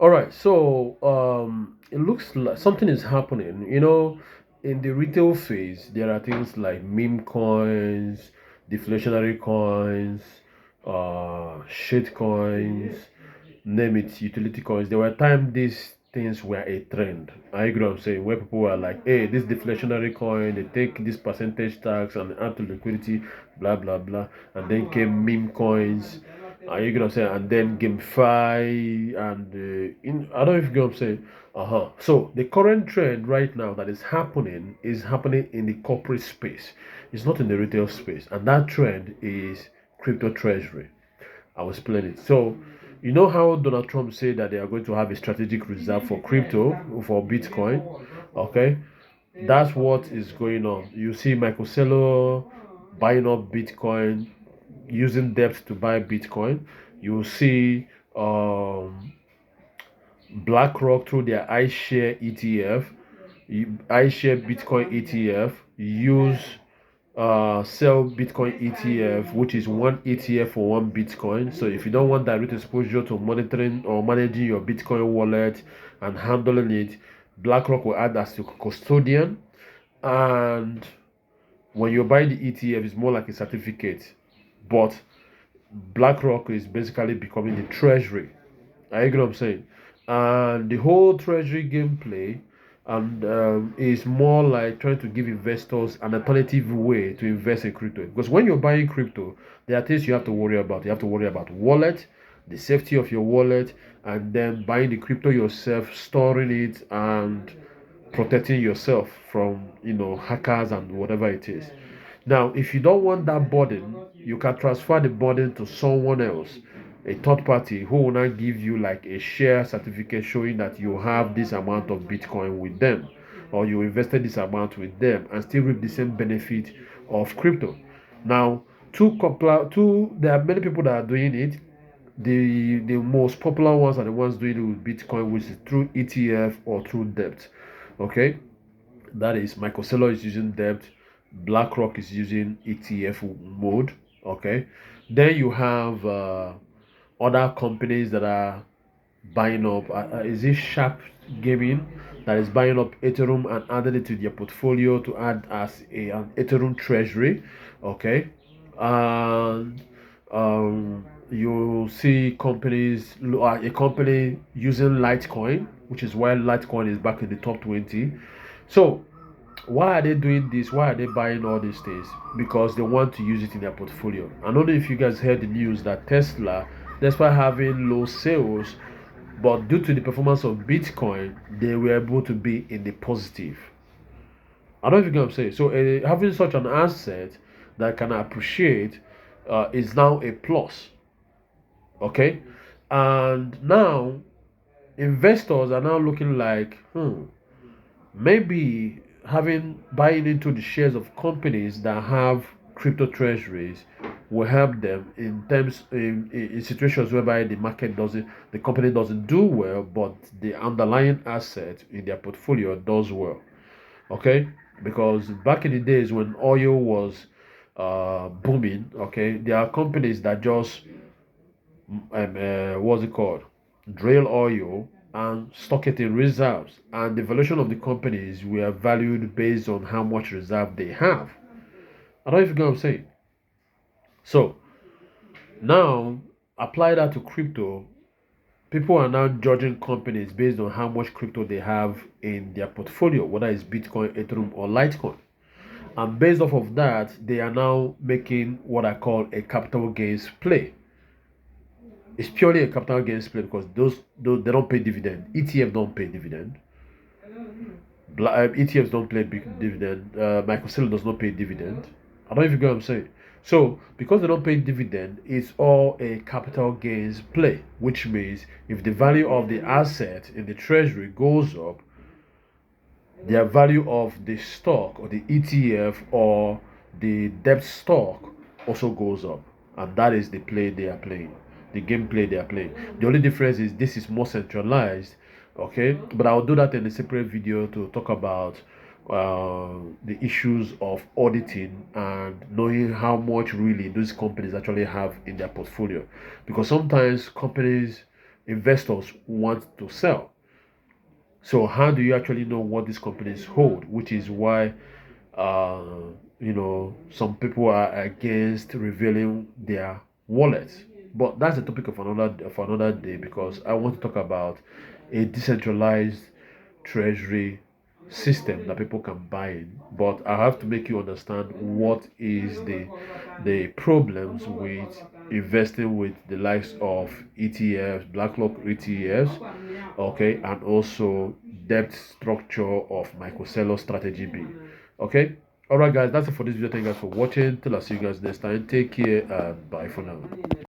All right, so it looks like something is happening. In the retail phase, there are things like meme coins, deflationary coins, shit coins, name it, utility coins. There were times these things were a trend. I agree what I'm saying, where people were like, hey, this deflationary coin, they take this percentage tax and add to liquidity, blah blah blah. And then came meme coins. You get what I'm saying? And then GameFi and I don't know if you get what I'm saying. Uh-huh. So the current trend right now that is happening in the corporate space. It's not in the retail space. And that trend is crypto treasury. I will explain it. So, you know how Donald Trump said that they are going to have a strategic reserve for crypto, for Bitcoin? Okay, that's what is going on. You see Michael Saylor buying up Bitcoin, using debt to buy Bitcoin. You see BlackRock through their iShare ETF, iShare Bitcoin ETF, use sell Bitcoin ETF, which is one ETF for one Bitcoin. So if you don't want direct exposure to monitoring or managing your Bitcoin wallet and handling it, BlackRock will add as your custodian. And when you buy the ETF, it's more like a certificate, but BlackRock is basically becoming the treasury. I get what I'm saying. And the whole treasury gameplay and is more like trying to give investors an alternative way to invest in crypto. Because when you're buying crypto, there are things you have to worry about. You have to worry about wallet, the safety of your wallet, and then buying the crypto yourself, storing it, and protecting yourself from hackers and whatever it is. Now, if you don't want that burden, you can transfer the burden to someone else, a third party who will now give you like a share certificate showing that you have this amount of Bitcoin with them, or you invested this amount with them and still reap the same benefit of crypto. Now, there are many people that are doing it. The most popular ones are the ones doing it with Bitcoin, which is through ETF or through debt. Okay, that is Michael Saylor is using debt, BlackRock is using ETF mode. Okay, then you have other companies that are buying up. Is it Sharp Gaming that is buying up Ethereum and adding it to their portfolio to add as an Ethereum treasury? Okay, and you see a company using Litecoin, which is why Litecoin is back in the top 20. So why are they doing this? Why are they buying all these things? Because they want to use it in their portfolio. I don't know if you guys heard the news that Tesla, despite having low sales, but due to the performance of Bitcoin, they were able to be in the positive. I don't know if you get what I'm saying. So having such an asset that can appreciate is now a plus. Okay, and now investors are now looking like, maybe having buying into the shares of companies that have crypto treasuries will help them in terms in situations whereby the company doesn't do well, but the underlying asset in their portfolio does well. Okay, because back in the days when oil was booming, okay, there are companies that just what's it called, drill oil and stock it in reserves, and the valuation of the companies were valued based on how much reserve they have. I don't know if you get what I'm saying. So now apply that to crypto. People are now judging companies based on how much crypto they have in their portfolio, whether it's Bitcoin, Ethereum, or Litecoin. And based off of that, they are now making what I call a capital gains play. It's purely a capital gains play because those they don't pay dividend. ETF don't pay dividend. ETFs don't pay big dividend. Microsoft does not pay dividend. I don't know if you get what I'm saying. So because they don't pay dividend, it's all a capital gains play, which means if the value of the asset in the treasury goes up, the value of the stock or the ETF or the debt stock also goes up. And that is the play they are playing, the gameplay they are playing. The only difference is this is more centralized, okay? But I'll do that in a separate video to talk about the issues of auditing and knowing how much really those companies actually have in their portfolio. Because sometimes companies investors want to sell. So how do you actually know what these companies hold? Which is why uh, some people are against revealing their wallets. But that's a topic of another day, because I want to talk about a decentralized treasury system that people can buy in. But I have to make you understand what is the problems with investing with the likes of ETFs, BlackRock ETFs, okay, and also debt structure of microcellular strategy B. Okay. All right, guys, that's it for this video. Thank you guys for watching. Till I see you guys next time. Take care and bye for now.